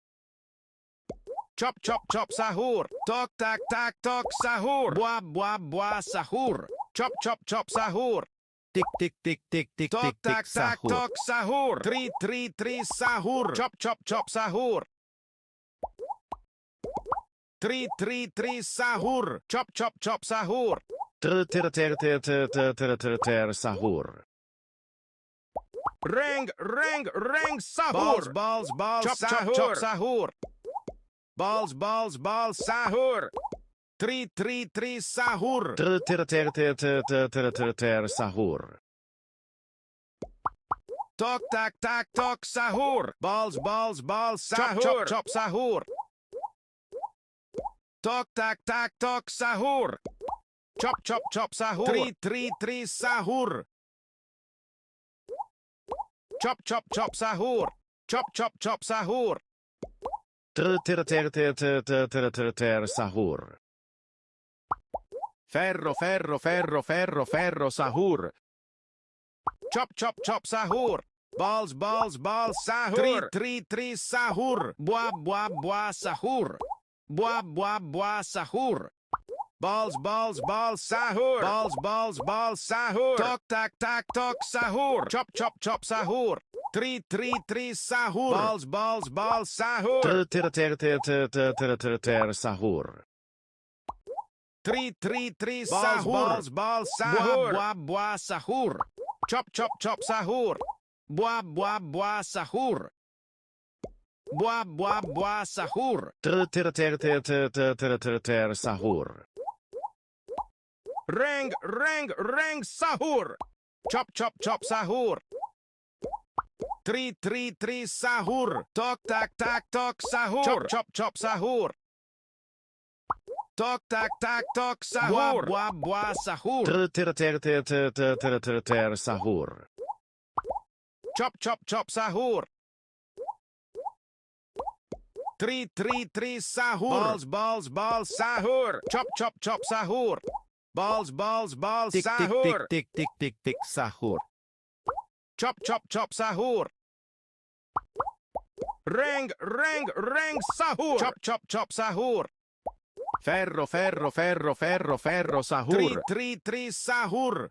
Chop, chop, chop, sahur. Tok, tak, tak, tok, sahur. Bua, bua, bua, sahur. Chop, chop, chop, sahur. Tik, tik, tik, tik, tik, Tok, tik, tak, tik, tak, sahur. tok, sahur. Tri, tri, tri, sahur. Chop, chop, chop, sahur. Tri, tri, tri, sahur. Chop, chop, chop, sahur. Ter, ter, ter, ter, ter, ter, ter, ter, ter, sahur. Reng, reng, reng, sahur. Balls, balls, balls, chop, sahur. Chop, chop, sahur. Balls, balls, balls, sahur. Tri, tri, tri, sahur. Ter, ter, ter, ter, ter, ter, ter, ter, ter, sahur. Tok tak tak tok sahur. Balls balls balls sahur. Chop chop chop sahur. Tok tak tak tok sahur. Chop chop chop sahur. Tri sahur. Chop chop chop sahur. Chop chop chop sahur. Sahur. Ferro ferro ferro ferro ferro sahur. Chop chop chop sahur. Balls balls balls sahur. Tri sahur. Boa sahur. Boa sahur. Balls balls balls sahur. Balls balls sahur. Tok tak tak tok sahur. Chop chop chop sahur. Tri sahur. Balls balls sahur. Sahur. Tri sahur. Balls sahur. Boa sahur. Chop chop chop sahur. Boa sahur. Boa sahur. Sahur. Reng sahur. Chop chop chop sahur. Tri sahur. Tok tak tak tok sahur. Chop chop chop sahur. Tok tak tak tok sahur. Boa sahur. Sahur. Chop chop chop sahur. Tri sahur. Balls sahur. Chop chop chop sahur. Balls sahur. Tick sahur. Chop chop chop sahur. Reng sahur. Chop chop chop sahur. Ferro sahur. Tri sahur.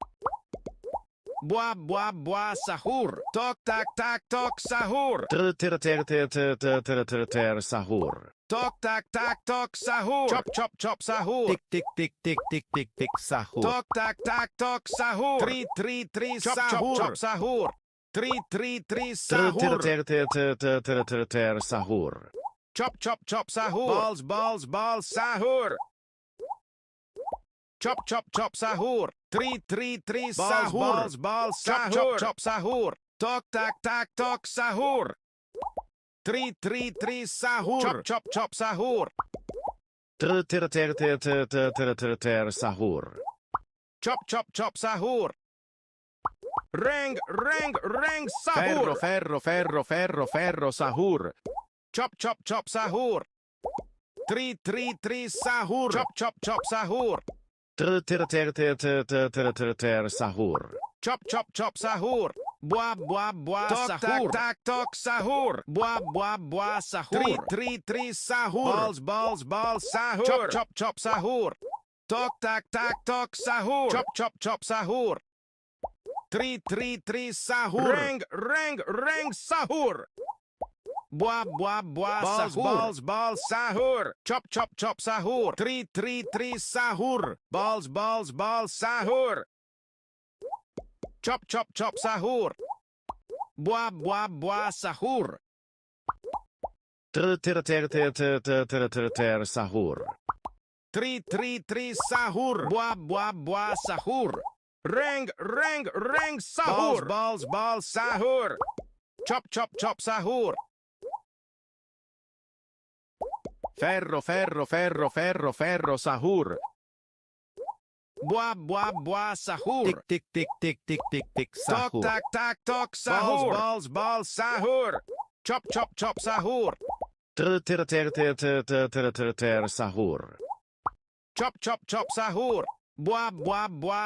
Boa sahur. Tok tak tak tok sahur. Sahur. Tok tak tak tok sahur. Chop chop chop sahur. Tick sahur. Tok tak tak tok sahur. Tri Chop, sahur. chop, chop. Sahur. Tri sahur. Sahur. Chop chop chop sahur. Balls sahur. Chop chop chop sahur. Tri sahur. Balls sahur. Chop chop sahur. Tok tak tak tok sahur. Tri sahur. Chop chop chop sahur. Sahur. Chop chop chop sahur. Reng sahur. Ferro sahur. Chop chop chop sahur. Tri sahur. Chop chop chop sahur. Sahur. Chop chop chop sahur. Boa sahur. Tak tak tok sahur. Boa sahur. Tri sahur. Balls sahur. Chop chop chop sahur. Tok tak tak tok sahur. Chop chop chop sahur. Tri sahur. Reng sahur. Boa sahur. Balls sahur. Chop chop chop sahur. Tri sahur. Balls sahur. Chop chop chop sahur. Boa sahur. Sahur. Tri sahur. Boa sahur. Reng sahur. Balls sahur. Chop chop chop sahur. Ferro sahur. Boa sahur. Tick Tok sahur. tak tak tok sahur. Balls sahur. Chop chop chop sahur. Sahur. Chop chop chop sahur. Boa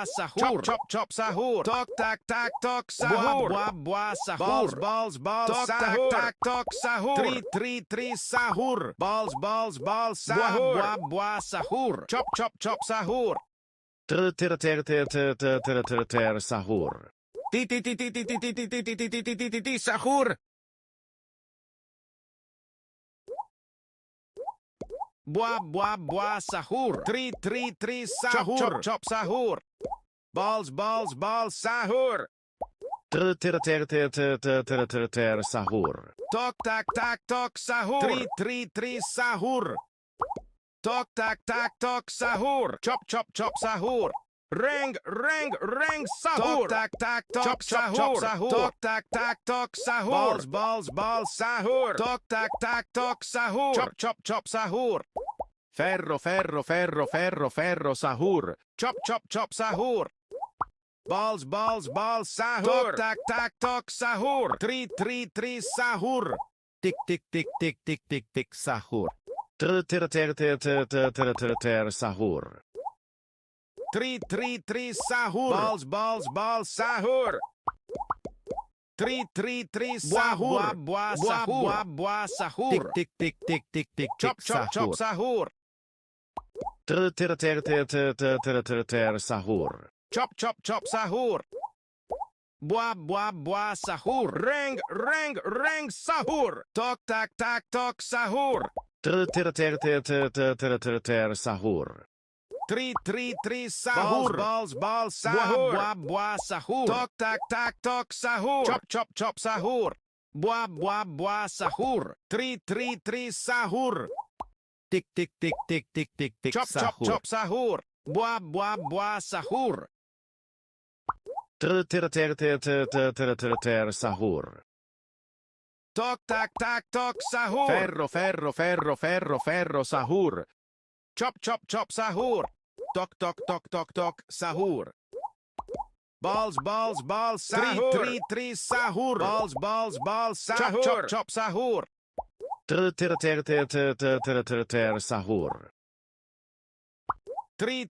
sahur. Chop chop sahur. Tok tak tak tok sahur. Boa sahur. Balls Tok, sahur. tak, tok sahur. Tri sahur. Balls sahur. Boa sahur. Chop chop chop sahur. Sahur. Sahur. Boa sahur. Tri sahur. Chop sahur. Balls sahur. Sahur. Tok tak tak tok sahur. Tri sahur. Tok tak tak tok sahur. Chop chop chop sahur. Reng, reng, reng, sahur. Tok, tak, tok, chop, sahur. Sahur. Tok, tak, tok, sahur. Balls, balls, balls, sahur. Tok, tak, tok, sahur. Chop, chop, chop, sahur. Ferro, ferro, ferro, ferro, ferro, sahur. Chop, chop, chop, sahur. Balls, balls, balls, sahur. Tok, tok, sahur. Tri, sahur. Tik, tik, tik, tik, tik, tik, tik, sahur. Ter, ter, ter, ter, ter, ter, ter, ter, ter, sahur. Tri, sahur. Balls, balls, balls, sahur. Tri, sahur. Bua, sahur. Bua, sahur. Tik, tik, tik, tik, tik, tik, Chop, chop, chop, sahur. sahur. Ter, ter, ter, ter, ter, ter, ter, ter, ter, sahur. Chop, chop, chop, sahur. Bua, sahur. Reng, reng, reng, sahur. Tok, tok, sahur. Ter, ter, ter, ter, ter, ter, ter, ter, ter, sahur. Tri, sahur. Balls, balls, sahur. Bua, sahur. Tok, tok, sahur. Chop, chop, chop, sahur. Bua, sahur. Tri, sahur. Tik, tik, tik, tik, tik, tik, tik, Chop, chop, sahur. chop, sahur. Bua, sahur. Ter, ter, ter, ter, ter, ter, ter, ter, ter, sahur. Tok, tok, sahur. Ferro, ferro, ferro, ferro, ferro, sahur. Chop, chop, chop, sahur. Tok, tok, sahur. Balls, balls, balls, sahur. Tri, sahur. Balls, balls, balls, sahur. Chop, chop, sahur. Ter, ter, ter, ter, ter, ter, ter, ter, ter, sahur. Tri,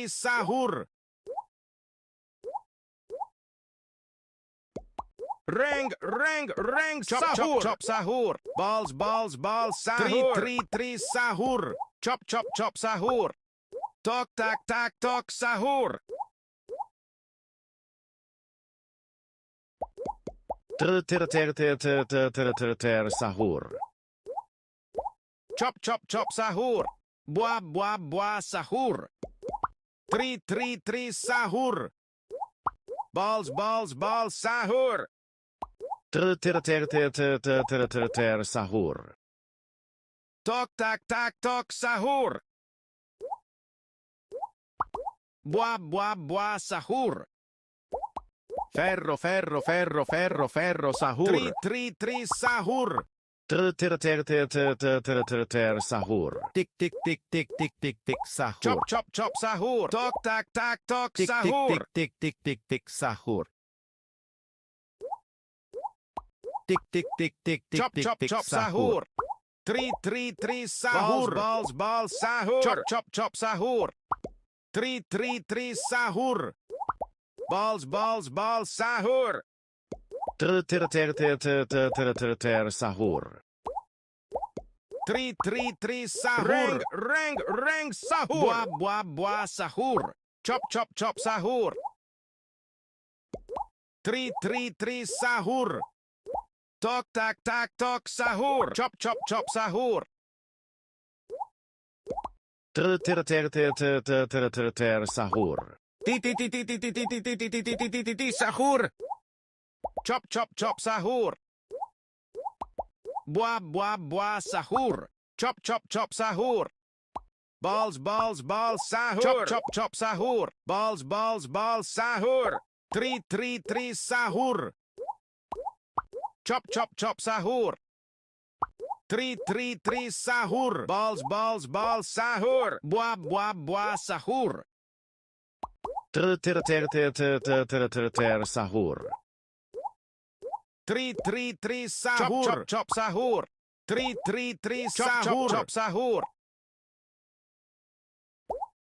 sahur. Reng, reng, reng, chop, sahur. chop, chop, sahur. Balls, balls, balls, sahur. Tri, sahur. Chop, chop, chop, sahur. Tok, tok, sahur. Ter, ter, ter, ter, ter, ter, ter, ter, ter, sahur. Chop, chop, chop, sahur. Bua, sahur. Tri, sahur. Balls, balls, balls, sahur. Ter, ter, ter, ter, ter, ter, ter, ter, ter, sahur. Tok, tok, sahur. Bua, sahur. Ferro, ferro, ferro, ferro, ferro, sahur. Tri, sahur. Ter, ter, ter, ter, ter, ter, ter, ter, ter, sahur. Tik, tik, tik, tik, tik, tik, tik, sahur. Chop, chop, chop, sahur. Tok, tok, Tik, sahur. tik, tik, tik, tik, tik, sahur. Tik, tik, tik, tik, tik, Chop, tik, chop, tik, chop, sahur. sahur. Tri, sahur. Balls, balls, sahur. Chop, chop, chop, sahur. Tri, sahur. Balls, balls, balls, sahur. Ter, ter, ter, ter, ter, ter, ter, ter, ter, sahur. Tri, sahur. Reng, reng, sahur. Bua, sahur. Chop, chop, chop, sahur. Tri, sahur. Tok, tok, sahur. Chop, chop, chop, sahur. Ter, ter, ter, ter, ter, ter, ter, ter, ter, sahur. Sahur. Chop, chop, chop, sahur. Bua, sahur. Chop, chop, chop, sahur. Balls, balls, balls, sahur. Chop, chop, chop, sahur. Balls, balls, balls, sahur. Tri, sahur. Chop, chop, chop, sahur. Tri, sahur. Balls, balls, balls, sahur. Bua, sahur. Ter, ter, ter, ter, ter, ter, ter, ter, ter, sahur. Tri, sahur. Chop, chop, chop, sahur. Tri, sahur. Chop, chop, sahur.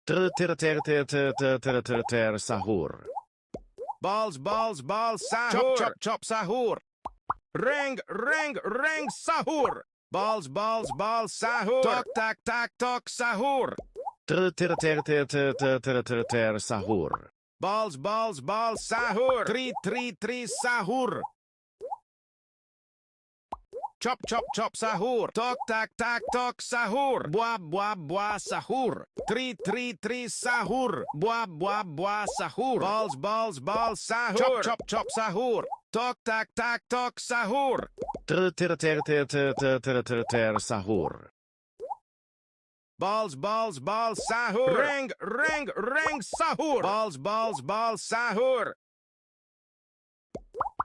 Ter, ter, ter, ter, ter, ter, ter, ter, ter, sahur. Balls, balls, balls, sahur. Chop, chop, chop, sahur. Reng, reng, reng, sahur. Balls, balls, balls, sahur. Tok, tok, sahur. Ter, ter, ter, ter, ter, ter, ter, ter, ter, sahur. Balls, balls, balls, sahur. Tri, sahur. Chop, chop, chop, sahur. Tok, tok, sahur. Bua, sahur. Tri, sahur. Bua, sahur. Balls, balls, balls, sahur. Chop, chop, chop, sahur. Tok, tok, sahur. Ter, ter, ter, ter, ter, ter, ter, ter, ter, sahur. Balls, balls, balls, sahur. Ring, ring, ring, sahur. Balls, balls, balls, sahur.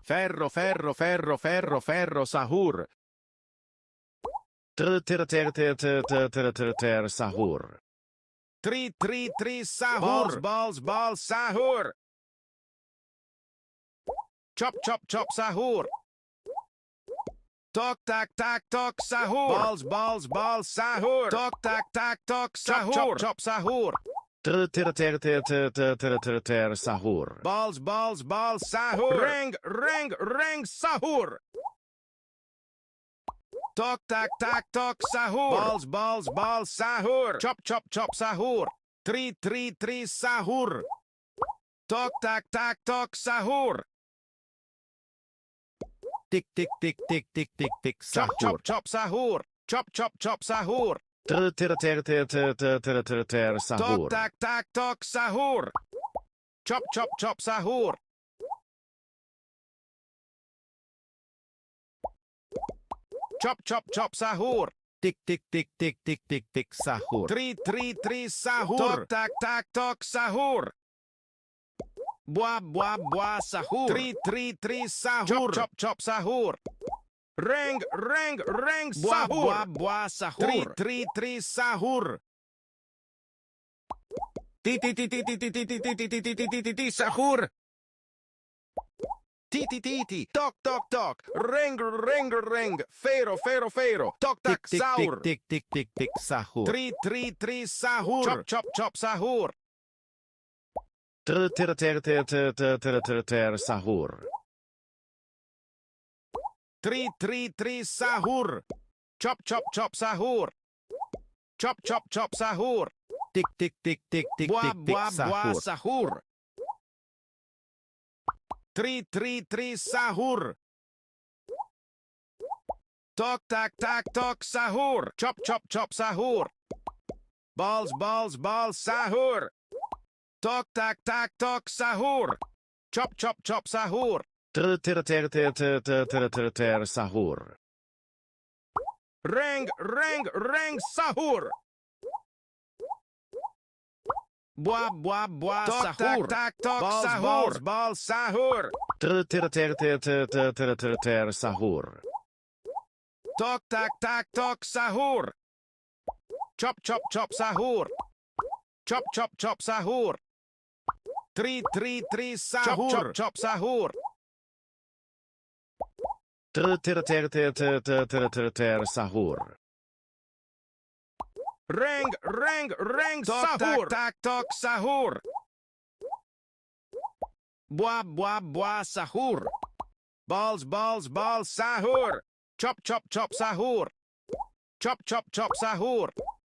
Ferro, ferro, ferro, ferro, ferro, sahur. Sahur. Tri, tri, tri, sahur. Balls, balls, balls, sahur. Chop, chop, chop, sahur. Tok, tak, tak, tok, sahur. Balls, balls, balls, sahur. Tok, tak, tak, tok, sahur. Chop, chop, chop, sahur. Sahur. Balls, balls, balls, sahur. Ring, ring, ring, sahur. Tok, tak, tak, tok, sahur. Balls, balls, balls, sahur. Chop, chop, chop, sahur. Tri, tri, tri, sahur. Tok, tak, tak, tok, sahur. Tik, tik, tik, tik, tik, tik, tik, Chop, chop, sahur. chop, sahur. Chop, chop, chop, sahur. Tok, Sahur. tak, tak, tok, sahur. Chop, chop, chop, sahur. Chop, chop, chop, sahur. Tik, tik, tik, tik, tik, tik, tik, sahur. Tri, tri, tri, sahur. Tok, tak, tak, tok, sahur. Bua, bua, bua, sahur. Tri, tri, tri, sahur. Chop, chop, chop, sahur. Ring, ring, ring, sahur. Bua, bua, bua, sahur. Tri, tri, tri, sahur. Ti, ti, ti, ti, ti, ti, ti, ti, ti, ti, ti, ti, ti, ti, ti, sahur. Ti, ti, ti, ti. Tok, tok, tok. Ring, ring, ring. Pharaoh, Pharaoh, Pharaoh. Tok, Tik, tak, tik, sahur. tik, tik, tik, tik, sahur. Tri, tri, tri, sahur. Chop, chop, chop, sahur. Sahur. Tri, tri, tri, sahur. Chop, chop, chop, sahur. Chop, chop, chop, sahur. Tik, tik, tik, tik, tik, Bua, tik, bua, tik, bua, sahur. sahur. Tri, tri, tri, sahur. Tok, tak, tak, tok, sahur. Chop, chop, chop, sahur. Balls, balls, balls, sahur. Tok, tak, tak, tok, sahur. Chop, chop, chop, sahur. Sahur. Ring, ring, ring, sahur. Bua, bua, bua, Tok, sahur. tak, tak, tok, Balls, sahur. balls. Balls, sahur. Sahur. Tok, tak, tak, tok, sahur. Chop, chop, chop, sahur. Chop, chop, chop, sahur. Tri, tri, tri, sahur. Chop, chop, chop, sahur. Sahur. Ring, ring, ring, sahur. Tak, tak, tok, sahur. Bua, bua, bua, sahur. Balls, balls, balls, sahur. Chop, chop, chop, sahur. Chop, chop, chop, sahur.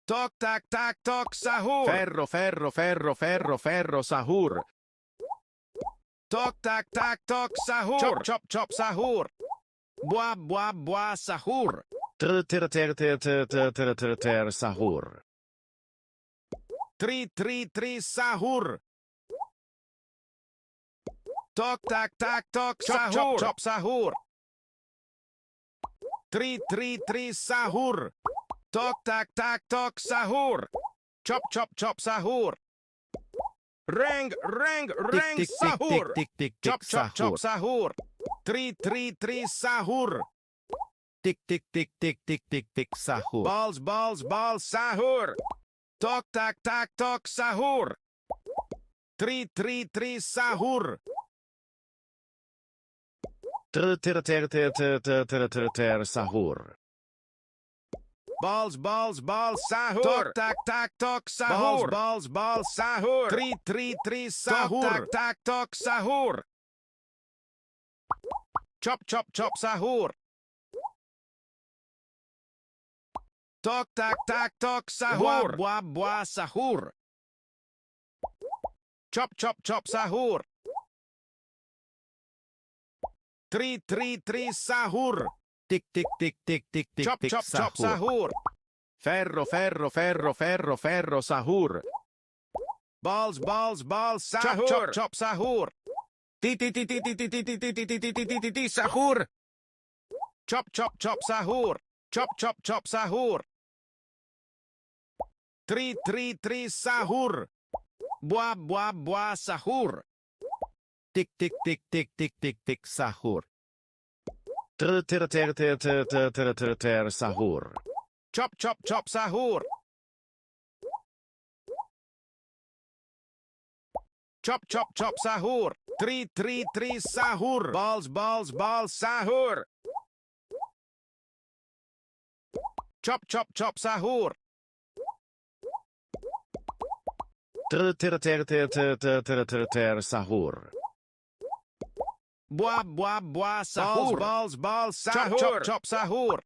Tok, tak, tak, tok, sahur. Ferro, ferro, ferro, ferro, ferro, sahur. Tok, tak, tak, tok, sahur. Chop, chop, chop, sahur. Bua, bua, bua, sahur. Sahur. Tri, tri, tri, sahur. Tok, tak, tak, tok, sahur. Chop, chop, chop, sahur. Tri, tri, tri, sahur. Tok, tak, tak, tok, sahur. Chop, chop, chop, sahur. Ring, ring, ring, Tik, tik, sahur. tik, tik, tik, Chop, tik, chop, chop, sahur. sahur. Tri, tri, tri, sahur. Tik, tik, tik, tik, tik, tik, tik, sahur. Balls, balls, balls, sahur. Tok, tak, tak, tok, sahur. Tri, tri, tri, sahur. Sahur. Balls, balls, balls, sahur. Tok, tak, tak, tok, sahur. Balls, balls, balls, sahur. Tri, tri, tri, sahur. Tok, tak, tak, tok, sahur. Chop, chop, chop, sahur. Tok, tak, tak, tok, sahur. Bua, bua, bua, sahur. Chop, chop, chop, sahur. Tri, tri, tri, sahur. Tik, tik, tik, tik, tik, tik, Chop, tik, chop, chop, sahur. sahur. Ferro, ferro, ferro, ferro, ferro, sahur. Balls, balls, balls, sahur. Chop, chop, chop, sahur. Ti, ti, ti, ti, ti, ti, ti, ti, ti, ti, ti, ti, ti, ti, ti, sahur. Chop, chop, chop, sahur. Chop, chop, chop, sahur. Tri sahur. Buah sahur. Tik tik tik tik tik tik tik sahur. Sahur. Chop sahur. Chop sahur. Tri sahur. Balls sahur. Chop sahur. Sahur. Buah sahur. Balls sahur. Chop sahur.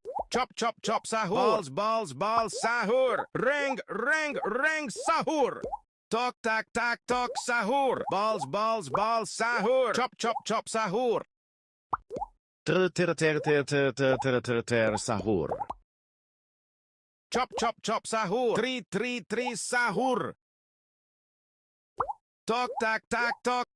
Chop sahur. Balls sahur. Reng sahur. Tok sahur. Balls sahur. Chop sahur. Sahur. Chop sahur. Tri sahur. Tok